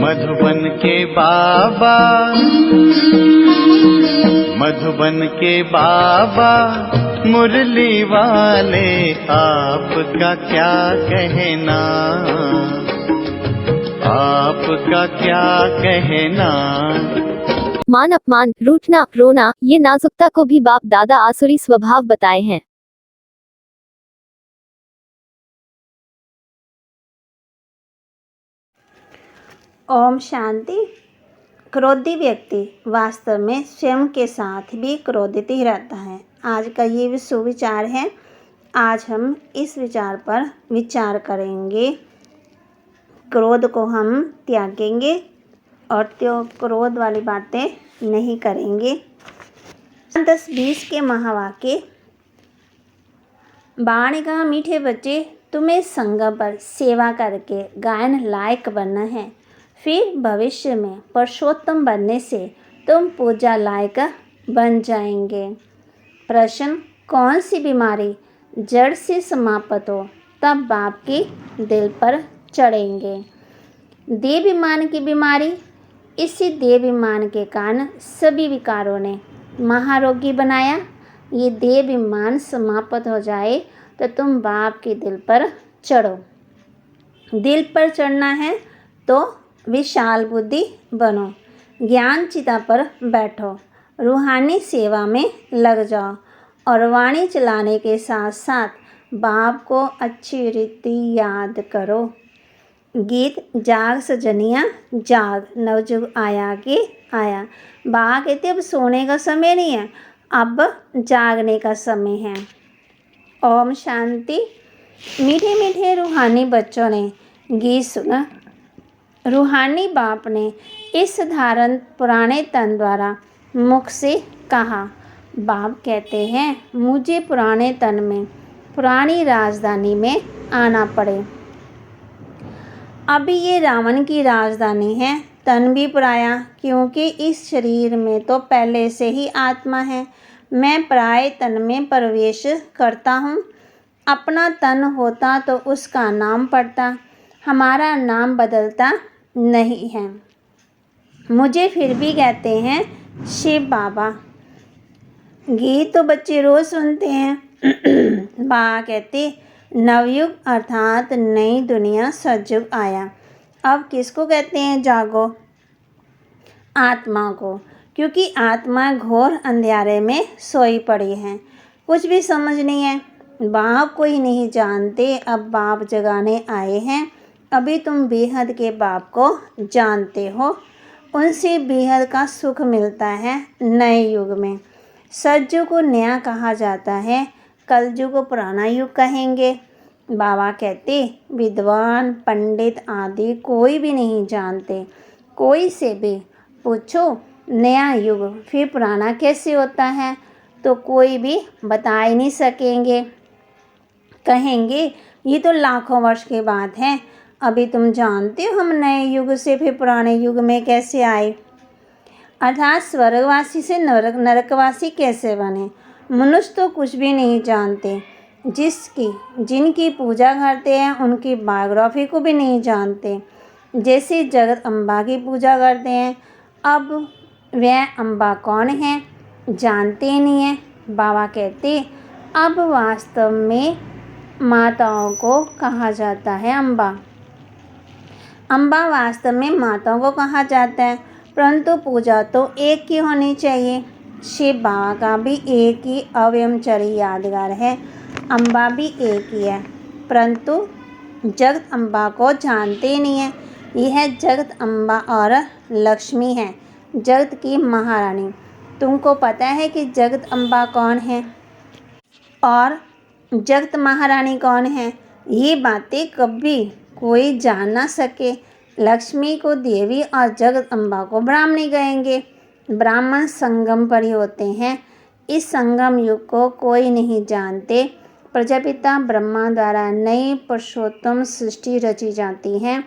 मधुबन के बाबा, मधुबन के बाबा मुरली वाले, आपका क्या कहना, आपका क्या कहना। मान अपमान, रूठना, रोना, ये नाजुकता को भी बाप दादा आसुरी स्वभाव बताए हैं। ओम शांति। क्रोधी व्यक्ति वास्तव में स्वयं के साथ भी क्रोधित ही रहता है। आज का ये सुविचार है। आज हम इस विचार पर विचार करेंगे। क्रोध को हम त्यागेंगे और क्रोध वाली बातें नहीं करेंगे। 10-20 के महावाक्य। बाणिका मीठे बच्चे, तुम्हें संगम पर सेवा करके गायन लायक बनना है। फिर भविष्य में पुरुषोत्तम बनने से तुम पूजा लायक बन जाएंगे। प्रश्न, कौन सी बीमारी जड़ से समाप्त हो तब बाप के दिल पर चढ़ेंगे। देहाभिमान की बीमारी। इसी देहाभिमान के कारण सभी विकारों ने महारोगी बनाया। ये देहाभिमान समाप्त हो जाए तो तुम बाप के दिल पर चढ़ो। दिल पर चढ़ना है तो विशाल बुद्धि बनो, ज्ञान चिता पर बैठो, रूहानी सेवा में लग जाओ और वाणी चलाने के साथ साथ बाप को अच्छी रीति याद करो। गीत, जाग सजनिया जाग, नवजुग आया के आया। बाबा कहते अब सोने का समय नहीं है, अब जागने का समय है। ओम शांति। मीठे मीठे रूहानी बच्चों ने गीत सुना। रूहानी बाप ने इस साधारण पुराने तन द्वारा मुख से कहा। बाप कहते हैं मुझे पुराने तन में पुरानी राजधानी में आना पड़े। अभी ये रावण की राजधानी है। तन भी पराया, क्योंकि इस शरीर में तो पहले से ही आत्मा है। मैं पराये तन में प्रवेश करता हूँ। अपना तन होता तो उसका नाम पड़ता, हमारा नाम बदलता नहीं है। मुझे फिर भी कहते हैं शिव बाबा। गीत तो बच्चे रोज सुनते हैं। बाबा कहते नवयुग अर्थात नई दुनिया सतयुग आया। अब किसको कहते हैं जागो? आत्मा को, क्योंकि आत्मा घोर अंधेरे में सोई पड़ी है, कुछ भी समझ नहीं है। बाप को ही नहीं जानते। अब बाप जगाने आए हैं। अभी तुम बेहद के बाप को जानते हो। उनसे बेहद का सुख मिलता है नए युग में। सतयुग को नया कहा जाता है, कलयुग को पुराना युग कहेंगे। बाबा कहते विद्वान पंडित आदि कोई भी नहीं जानते। कोई से भी पूछो नया युग फिर पुराना कैसे होता है, तो कोई भी बता ही नहीं सकेंगे। कहेंगे ये तो लाखों वर्ष के बाद है। अभी तुम जानते हो हम नए युग से फिर पुराने युग में कैसे आए, अर्थात स्वर्गवासी से नरकवासी कैसे बने। मनुष्य तो कुछ भी नहीं जानते। जिनकी पूजा करते हैं उनकी बायोग्राफी को भी नहीं जानते। जैसे जगत अम्बा की पूजा करते हैं, अब वह अम्बा कौन है जानते ही नहीं है। बाबा कहते अब वास्तव में माताओं को कहा जाता है अम्बा। अम्बा वास्तव में माताओं को कहा जाता है, परंतु पूजा तो एक की होनी चाहिए। शिव बाबा का भी एक ही अव्यमचरी यादगार है, अम्बा भी एक ही है, परंतु जगत अम्बा को जानते ही नहीं है। यह जगत अम्बा और लक्ष्मी है, जगत की महारानी। तुमको पता है कि जगत अम्बा कौन है और जगत महारानी कौन है? ये बातें कभी कोई जान ना सके। लक्ष्मी को देवी और जगत अम्बा को ब्राह्मणी कहेंगे। ब्राह्मण संगम पर ही होते हैं। इस संगम युग को कोई नहीं जानते। प्रजापिता ब्रह्मा द्वारा नई पुरुषोत्तम सृष्टि रची जाती है।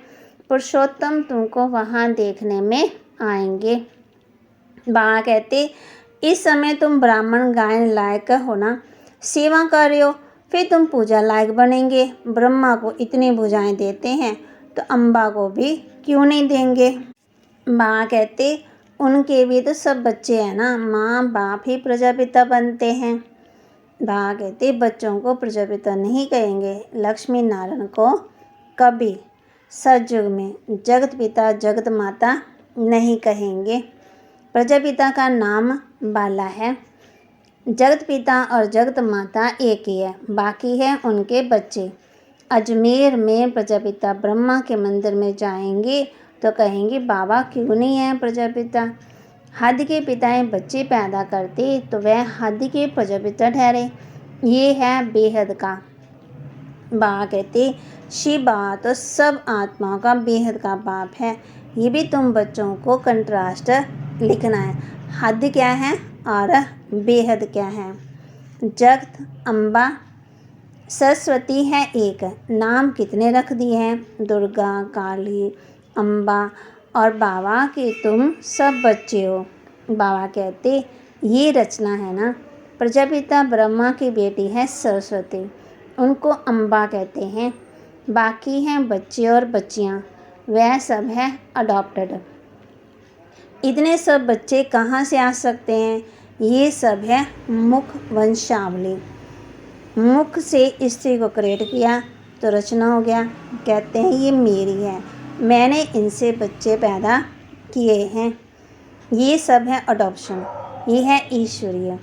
पुरुषोत्तम तुमको वहाँ देखने में आएंगे। बाबा कहते इस समय तुम ब्राह्मण गायन लायक होना, सेवा कर रहे हो, फिर तुम पूजा लायक बनेंगे। ब्रह्मा को इतनी भुजाएं देते हैं, तो अम्बा को भी क्यों नहीं देंगे। माँ कहते उनके भी तो सब बच्चे हैं ना, माँ बाप ही प्रजापिता बनते हैं। बा कहते बच्चों को प्रजापिता नहीं कहेंगे, लक्ष्मी नारायण को कभी सतयुग में जगत पिता जगत माता नहीं कहेंगे। प्रजापिता का नाम बाला है, जगत पिता और जगत माता एक ही है, बाकी है उनके बच्चे। अजमेर में प्रजापिता ब्रह्मा के मंदिर में जाएंगे तो कहेंगे बाबा क्यों नहीं है प्रजापिता। हद के पिताएं बच्चे पैदा करते तो वह हद के प्रजापिता ठहरे, ये है बेहद का। बा कहते शिव बाबा तो सब आत्माओं का बेहद का बाप है। ये भी तुम बच्चों को कंट्रास्ट लिखना है, हद क्या है और बेहद क्या है। जगत अम्बा सरस्वती है एक, नाम कितने रख दिए हैं, दुर्गा काली अम्बा, और बाबा के तुम सब बच्चे हो। बाबा कहते ये रचना है ना, प्रजापिता ब्रह्मा की बेटी है सरस्वती, उनको अम्बा कहते हैं। बाकी हैं बच्चे और बच्चियाँ, वह सब है अडॉप्टेड। इतने सब बच्चे कहाँ से आ सकते हैं, ये सब है मुख वंशावली। मुख से स्त्री को क्रिएट किया तो रचना हो गया, कहते हैं ये मेरी है, मैंने इनसे बच्चे पैदा किए हैं। ये सब है अडॉप्शन, ये है ईश्वरीय।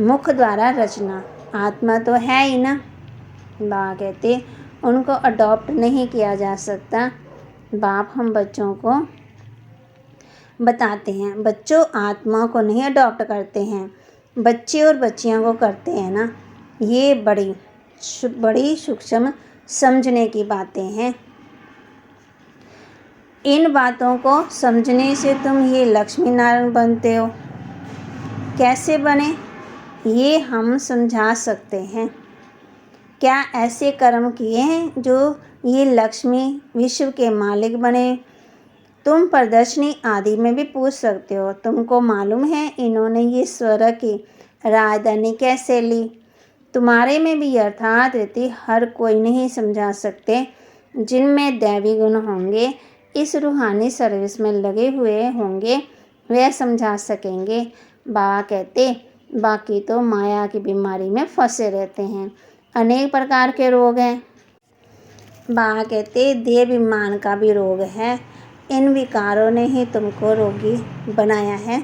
मुख द्वारा रचना, आत्मा तो है ही ना। बाबा कहते उनको अडॉप्ट नहीं किया जा सकता। बाप हम बच्चों को बताते हैं, बच्चों आत्मा को नहीं अडॉप्ट करते हैं, बच्चे और बच्चियों को करते हैं ना। ये बड़ी सूक्ष्म समझने की बातें हैं। इन बातों को समझने से तुम ये लक्ष्मी नारायण बनते हो। कैसे बने ये हम समझा सकते हैं। क्या ऐसे कर्म किए हैं जो ये लक्ष्मी विश्व के मालिक बने। तुम प्रदर्शनी आदि में भी पूछ सकते हो, तुमको मालूम है इन्होंने ये स्वर्ग की राजधानी कैसे ली। तुम्हारे में भी अर्थात रीति हर कोई नहीं समझा सकते, जिनमें दैवी गुण होंगे, इस रूहानी सर्विस में लगे हुए होंगे, वह समझा सकेंगे। बाबा कहते बाकी तो माया की बीमारी में फंसे रहते हैं, अनेक प्रकार के रोग हैं। बाबा कहते देहाभिमान का भी रोग है, इन विकारों ने ही तुमको रोगी बनाया है।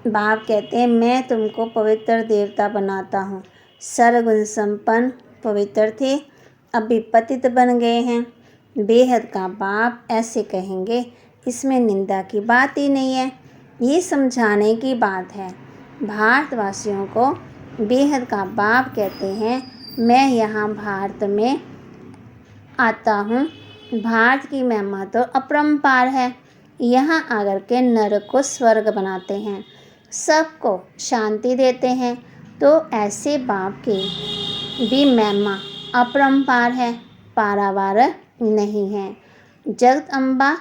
बाप कहते हैं मैं तुमको पवित्र देवता बनाता हूँ। सर्वगुण संपन्न पवित्र थे, अभी पतित बन गए हैं। बेहद का बाप ऐसे कहेंगे, इसमें निंदा की बात ही नहीं है, ये समझाने की बात है। भारतवासियों को बेहद का बाप कहते हैं। मैं यहाँ भारत में आता हूँ, भारत की महिमा तो अपरंपार है। यहाँ आकर के नरक को स्वर्ग बनाते हैं, सबको शांति देते हैं, तो ऐसे बाप की भी महिमा अपरंपार है, पारावार नहीं है। जगत अम्बा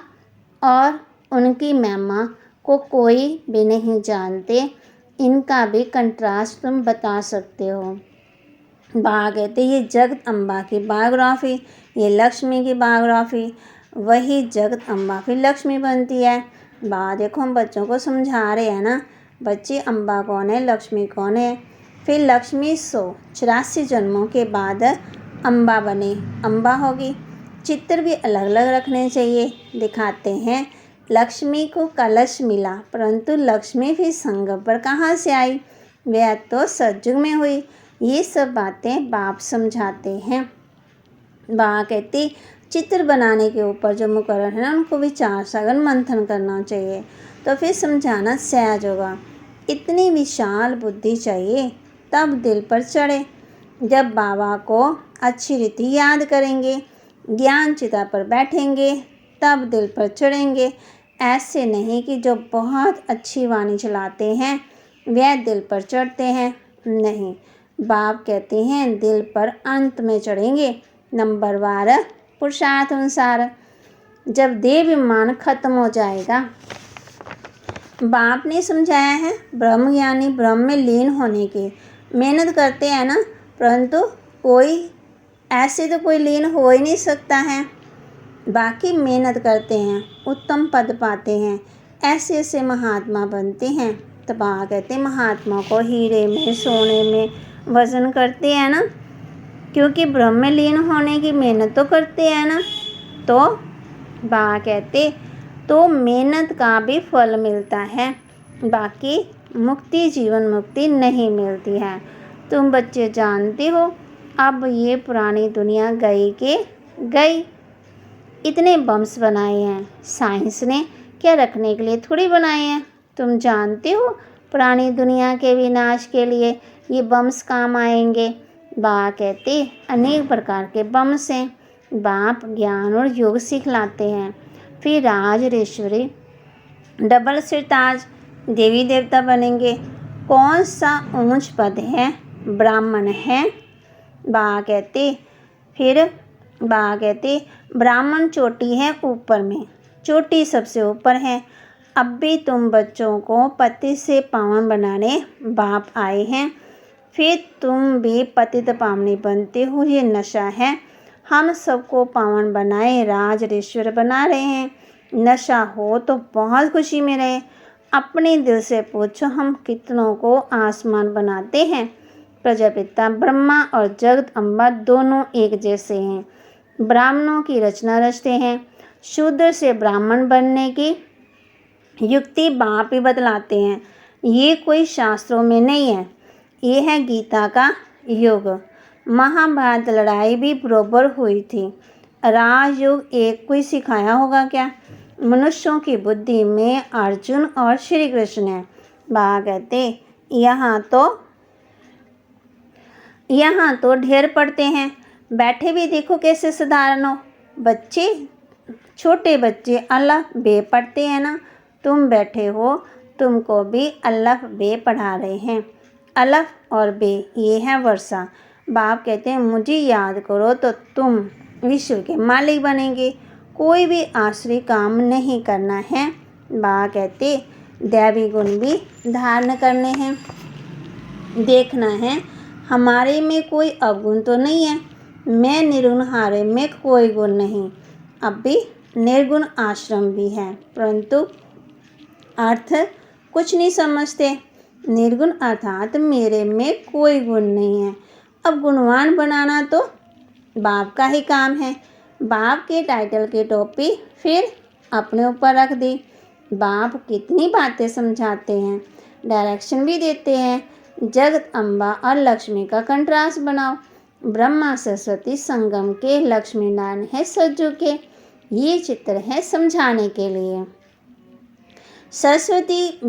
और उनकी महिमा को कोई भी नहीं जानते, इनका भी कंट्रास्ट तुम बता सकते हो। बाबा कहते ये जगत अम्बा की बायोग्राफी, ये लक्ष्मी की बायोग्राफी, वही जगत अम्बा फिर लक्ष्मी बनती है। बाबा देखो हम बच्चों को समझा रहे हैं ना, बच्चे अम्बा कौन है लक्ष्मी कौन है। फिर लक्ष्मी 184 जन्मों के बाद अम्बा बने, अम्बा होगी। चित्र भी अलग अलग रखने चाहिए। दिखाते हैं लक्ष्मी को कलश मिला, परंतु लक्ष्मी फिर संगम पर कहाँ से आई, वह तो सतयुग में हुई। ये सब बातें बाप समझाते हैं। बाबा कहते चित्र बनाने के ऊपर जो मुकर्रर है ना, उनको विचार सागर मंथन करना चाहिए, तो फिर समझाना सहज होगा। इतनी विशाल बुद्धि चाहिए तब दिल पर चढ़े। जब बाबा को अच्छी रीति याद करेंगे, ज्ञान चिता पर बैठेंगे, तब दिल पर चढ़ेंगे। ऐसे नहीं कि जो बहुत अच्छी वाणी चलाते हैं वह दिल पर चढ़ते हैं, नहीं। बाप कहते हैं दिल पर अंत में चढ़ेंगे, नंबरवार पुरुषार्थ अनुसार। जब देहाभिमान खत्म हो जाएगा, बाप ने समझाया है ब्रह्म ज्ञानी ब्रह्म में लीन होने की मेहनत करते हैं ना, परंतु कोई ऐसे तो कोई लीन हो ही नहीं सकता है। बाकी मेहनत करते हैं, उत्तम पद पाते हैं, ऐसे ऐसे महात्मा बनते हैं। तो बा कहते महात्मा को हीरे में सोने में वजन करते हैं ना, क्योंकि ब्रह्म में लीन होने की मेहनत तो करते हैं ना। तो बा कहते तो मेहनत का भी फल मिलता है, बाकी मुक्ति जीवन मुक्ति नहीं मिलती है। तुम बच्चे जानते हो अब ये पुरानी दुनिया गई के गई। इतने बम्स बनाए हैं साइंस ने, क्या रखने के लिए थोड़ी बनाए हैं। तुम जानते हो पुरानी दुनिया के विनाश के लिए ये बम्स काम आएंगे। बा कहते अनेक प्रकार के बम्स हैं। बाप ज्ञान और योग सिखलाते हैं। फिर राज ऋषि डबल सिरताज देवी देवता बनेंगे। कौन सा ऊंच पद है? ब्राह्मण है। बा कहते ब्राह्मण चोटी है ऊपर में, चोटी सबसे ऊपर है। अब भी तुम बच्चों को पति से पावन बनाने बाप आए हैं, फिर तुम भी पतित पावनी बनते हो। ये नशा है। हम सबको पावन बनाए राज ऋषि बना रहे हैं। नशा हो तो बहुत खुशी में रहे। अपने दिल से पूछो हम कितनों को आसमान बनाते हैं। प्रजापिता ब्रह्मा और जगत अम्बा दोनों एक जैसे हैं। ब्राह्मणों की रचना रचते हैं। शूद्र से ब्राह्मण बनने की युक्ति बाप ही बतलाते हैं। ये कोई शास्त्रों में नहीं है, ये है गीता का युग। महाभारत लड़ाई भी बरोबर हुई थी। राजयोग एक कोई सिखाया होगा क्या? मनुष्यों की बुद्धि में अर्जुन और श्री कृष्ण है। बा कहते यहाँ तो ढेर पड़ते हैं। बैठे भी देखो कैसे साधारण हो। बच्चे, छोटे बच्चे अल्लाह बे पढ़ते हैं ना। तुम बैठे हो, तुमको भी अल्लाह बे पढ़ा रहे हैं। अल्लाह और बे ये है वर्षा। बाप कहते हैं मुझे याद करो तो तुम विश्व के मालिक बनेंगे। कोई भी आश्रय काम नहीं करना है। बा कहते दैवी गुण भी धारण करने हैं। देखना है हमारे में कोई अवगुण तो नहीं है। मैं निर्गुण हारे में कोई गुण नहीं। अब भी निर्गुण आश्रम भी है, परंतु अर्थ कुछ नहीं समझते। निर्गुण अर्थात मेरे में कोई गुण नहीं है। अब गुणवान बनाना तो बाप का ही काम है। बाप के टाइटल की टोपी फिर अपने ऊपर रख दी। बाप कितनी बातें समझाते हैं, डायरेक्शन भी देते हैं। जगत अम्बा और लक्ष्मी का कंट्रास्ट बनाओ। ब्रह्मा सरस्वती संगम के, लक्ष्मी नारायण है सज्जू के। ये चित्र है समझाने के लिए। सरस्वती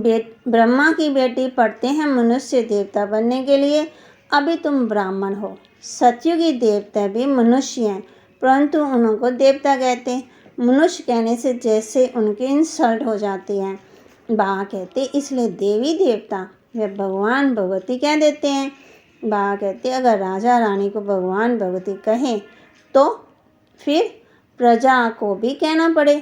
ब्रह्मा की बेटी पढ़ते हैं मनुष्य देवता बनने के लिए। अभी तुम ब्राह्मण हो। सतयुगी देवता भी मनुष्य हैं, परंतु उनको देवता कहते हैं। मनुष्य कहने से जैसे उनकी इंसल्ट हो जाती है। बा कहते इसलिए देवी देवता वे भगवान भगवती कह देते हैं। बा कहते अगर राजा रानी को भगवान भगवती कहें तो फिर प्रजा को भी कहना पड़े,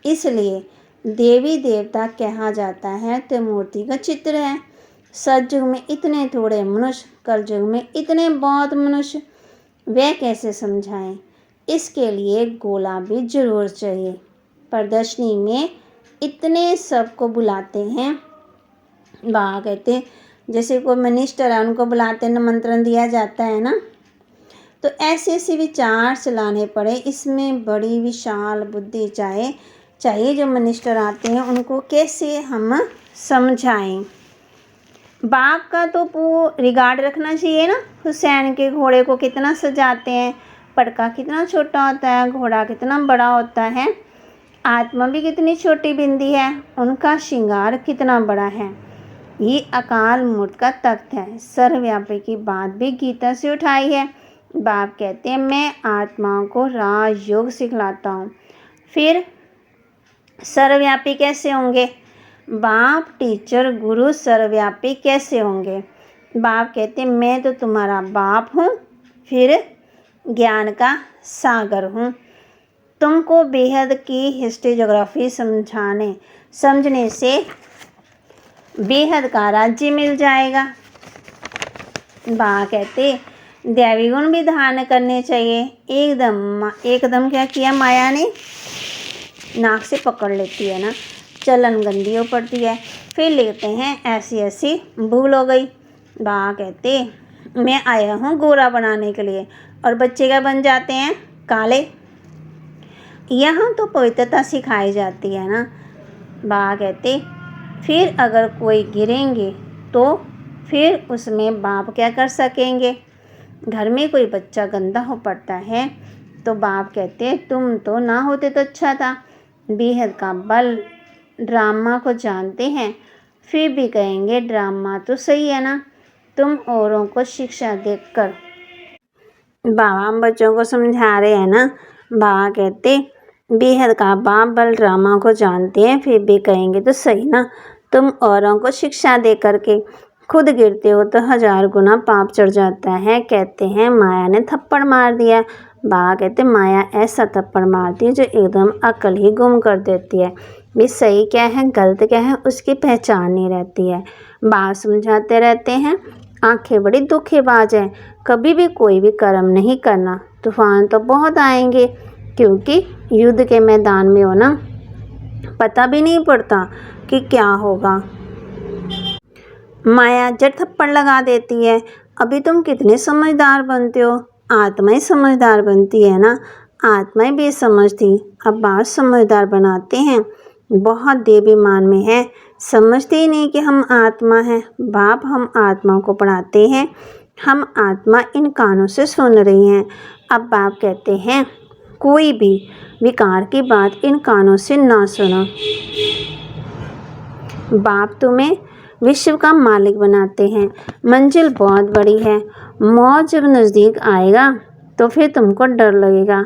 इसलिए देवी देवता कहा जाता है। तो मूर्ति का चित्र है। सतयुग में इतने थोड़े मनुष्य, कलयुग में इतने बहुत मनुष्य, वह कैसे समझाएं। इसके लिए गोला भी जरूर चाहिए। प्रदर्शनी में इतने सबको बुलाते हैं। बा कहते जैसे कोई मिनिस्टर है उनको बुलाते निमंत्रण दिया जाता है ना, तो ऐसे ऐसे विचार चलाने पड़े। इसमें बड़ी विशाल बुद्धि चाहिए। जो मिनिस्टर आते हैं उनको कैसे हम समझाएं। बाप का तो रिगार्ड रखना चाहिए ना। हुसैन के घोड़े को कितना सजाते हैं, पटका कितना छोटा होता है, घोड़ा कितना बड़ा होता है, आत्मा भी कितनी छोटी बिंदी है, उनका श्रृंगार कितना बड़ा है। ये अकाल मूर्त का तख्त है। सर्वव्यापी की बात भी गीता से उठाई है। बाप कहते हैं मैं आत्माओं को राजयोग सिखलाता हूँ। फिर सर्वव्यापी कैसे होंगे? बाप टीचर गुरु सर्वव्यापी कैसे होंगे? बाप कहते हैं मैं तो तुम्हारा बाप हूँ, फिर ज्ञान का सागर हूँ। तुमको बेहद की हिस्ट्री ज्योग्राफी समझने से बेहद का राज्य मिल जाएगा। बा कहते दैवी गुण भी धारण करने चाहिए। एकदम क्या किया माया ने, नाक से पकड़ लेती है ना, चलन गंदी हो पड़ती है। फिर लिखते हैं ऐसी ऐसी भूल हो गई। बाबा कहते मैं आया हूँ गोरा बनाने के लिए, और बच्चे क्या बन जाते हैं, काले। यहाँ तो पवित्रता सिखाई जाती है ना। बाबा कहते फिर अगर कोई गिरेंगे तो फिर उसमें बाप क्या कर सकेंगे। घर में कोई बच्चा गंदा हो पड़ता है तो बाप कहते तुम तो ना होते तो अच्छा था। बेहद का बल ड्रामा को जानते हैं, फिर भी कहेंगे ड्रामा तो सही है ना। तुम औरों को शिक्षा देकर, बाबा हम बच्चों को समझा रहे हैं ना। बाबा कहते बेहद का बाप बल ड्रामा को जानते हैं, फिर भी कहेंगे तो सही ना। तुम औरों को शिक्षा दे करके खुद गिरते हो तो 1000 गुना पाप चढ़ जाता है। कहते हैं माया ने थप्पड़ मार दिया। बाबा कहते माया ऐसा थप्पड़ मारती है जो एकदम अकल ही गुम कर देती है। ये सही क्या है गलत क्या है उसकी पहचान नहीं रहती है। बाबा समझाते रहते हैं आंखें बड़ी धोखेबाज हैं, कभी भी कोई भी कर्म नहीं करना। तूफान तो बहुत आएंगे, क्योंकि युद्ध के मैदान में हो ना, पता भी नहीं पड़ता कि क्या होगा। माया जड़ थप्पड़ लगा देती है। अभी तुम कितने समझदार बनते हो, आत्मा ही समझदार बनती है ना। आत्माएं बेसमझ थी, अब बात समझदार बनाते हैं। बहुत देवीमान में है, समझते ही नहीं कि हम आत्मा हैं। बाप हम आत्मा को पढ़ाते हैं, हम आत्मा इन कानों से सुन रही हैं। अब बाप कहते हैं कोई भी विकार की बात इन कानों से ना सुनो। बाप तुम्हें विश्व का मालिक बनाते हैं। मंजिल बहुत बड़ी है, मौत जब नज़दीक आएगा तो फिर तुमको डर लगेगा।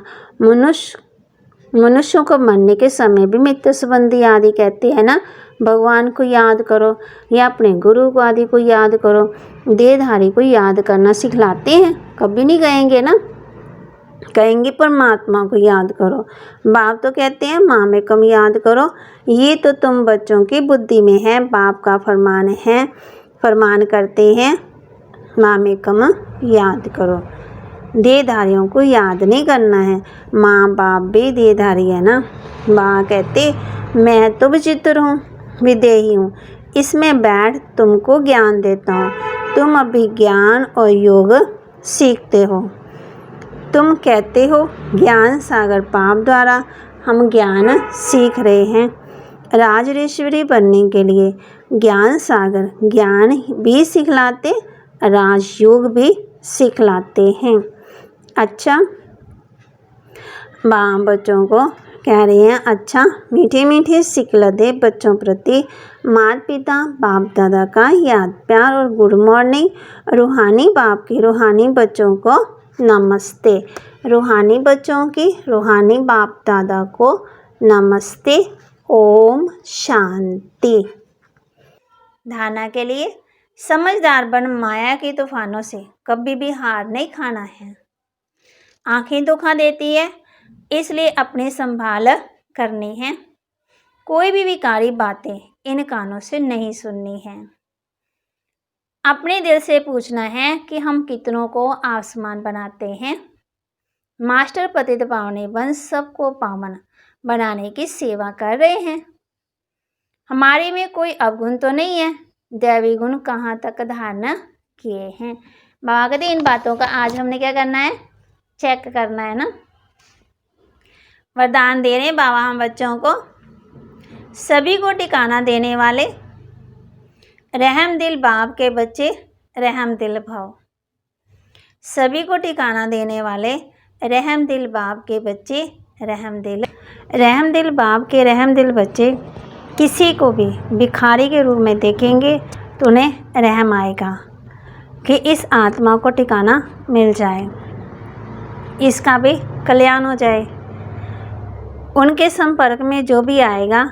मनुष्यों को मरने के समय भी मित्र संबंधी आदि कहते हैं ना, भगवान को याद करो या अपने गुरु को आदि को याद करो। देहधारी को याद करना सिखलाते हैं, कभी नहीं कहेंगे ना, कहेंगे परमात्मा को याद करो। बाप तो कहते हैं माँ में कम याद करो। ये तो तुम बच्चों की बुद्धि में है, बाप का फरमान है, फरमान करते हैं माँ में कम याद करो। देहधारियों को याद नहीं करना है, माँ बाप भी देहधारी है ना। माँ कहते मैं तो विचित्र हूँ, विदेही हूँ, इसमें बैठ तुमको ज्ञान देता हूँ। तुम अभी ज्ञान और योग सीखते हो। तुम कहते हो ज्ञान सागर पाप द्वारा, हम ज्ञान सीख रहे हैं। राजऋषि बनने के लिए ज्ञान सागर ज्ञान भी सिखलाते, राजयोग भी सिखलाते हैं। अच्छा बाप बच्चों को कह रहे हैं अच्छा मीठे मीठे सिखलते बच्चों प्रति माता पिता बाप दादा का याद प्यार और गुड मॉर्निंग। रूहानी बाप के रूहानी बच्चों को नमस्ते, रूहानी बच्चों की रूहानी बाप दादा को नमस्ते। ओम शांति। धारणा के लिए समझदार बन माया के तूफानों से कभी भी हार नहीं खाना है। आंखें धोखा देती है, इसलिए अपने संभाल करनी है। कोई भी विकारी बातें इन कानों से नहीं सुननी है। अपने दिल से पूछना है कि हम कितनों को आसमान बनाते हैं। मास्टर पतित पावने वंश सबको पावन बनाने की सेवा कर रहे हैं। हमारे में कोई अवगुण तो नहीं है, दैवी गुण कहाँ तक धारण किए हैं। बाबा कहते इन बातों का आज हमने क्या करना है, चेक करना है ना। वरदान दे रहे बाबा हम बच्चों को, सभी को ठिकाना देने वाले रहम दिल बाप के बच्चे रहम दिल भाव। सभी को ठिकाना देने वाले रहम दिल बाप के बच्चे रहम दिल बाप के रहम दिल बच्चे किसी को भी भिखारी के रूप में देखेंगे तो उन्हें रहम आएगा कि इस आत्मा को ठिकाना मिल जाए, इसका भी कल्याण हो जाए। उनके संपर्क में जो भी आएगा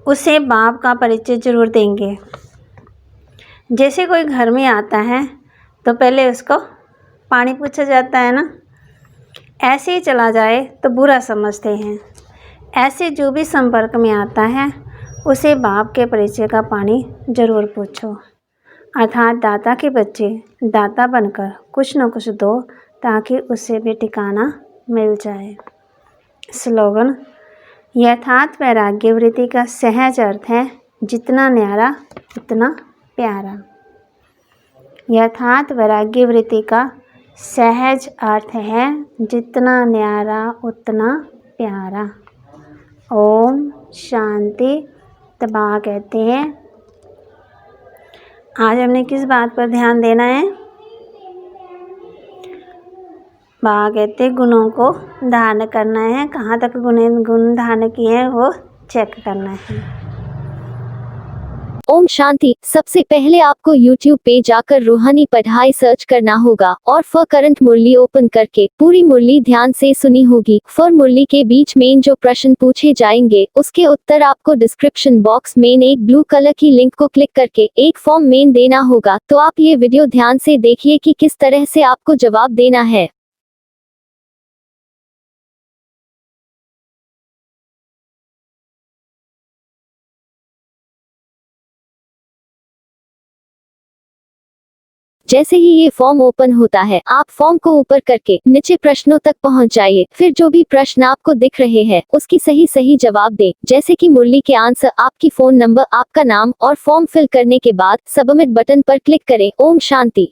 उसे बाप का परिचय जरूर देंगे। जैसे कोई घर में आता है तो पहले उसको पानी पूछा जाता है ना, ऐसे ही चला जाए तो बुरा समझते हैं। ऐसे जो भी संपर्क में आता है उसे बाप के परिचय का पानी जरूर पूछो। अर्थात दाता के बच्चे दाता बनकर कुछ न कुछ दो ताकि उसे भी ठिकाना मिल जाए। स्लोगन। यथार्थ वैराग्य वृत्ति का सहज अर्थ है जितना न्यारा उतना प्यारा। यथार्थ वैराग्य वृत्ति का सहज अर्थ है जितना न्यारा उतना प्यारा। ओम शांति। तबा कहते हैं आज हमने किस बात पर ध्यान देना है? बा कहते हैं गुणों को धारण करना है। कहाँ तक गुण धारण किए हैं वो चेक करना है। ओम शांति। सबसे पहले आपको YouTube पे जाकर रूहानी पढ़ाई सर्च करना होगा और फॉर करंट मुरली ओपन करके पूरी मुरली ध्यान से सुनी होगी। फॉर मुरली के बीच में जो प्रश्न पूछे जाएंगे उसके उत्तर आपको डिस्क्रिप्शन बॉक्स में एक ब्लू कलर की लिंक को क्लिक करके एक फॉर्म में देना होगा। तो आप ये वीडियो ध्यान से देखिए कि किस तरह से आपको जवाब देना है। जैसे ही ये फॉर्म ओपन होता है आप फॉर्म को ऊपर करके नीचे प्रश्नों तक पहुंच जाइए। फिर जो भी प्रश्न आपको दिख रहे हैं उसकी सही जवाब दें। जैसे कि मुरली के आंसर, आपकी फोन नंबर, आपका नाम और फॉर्म फिल करने के बाद सबमिट बटन पर क्लिक करें। ओम शांति।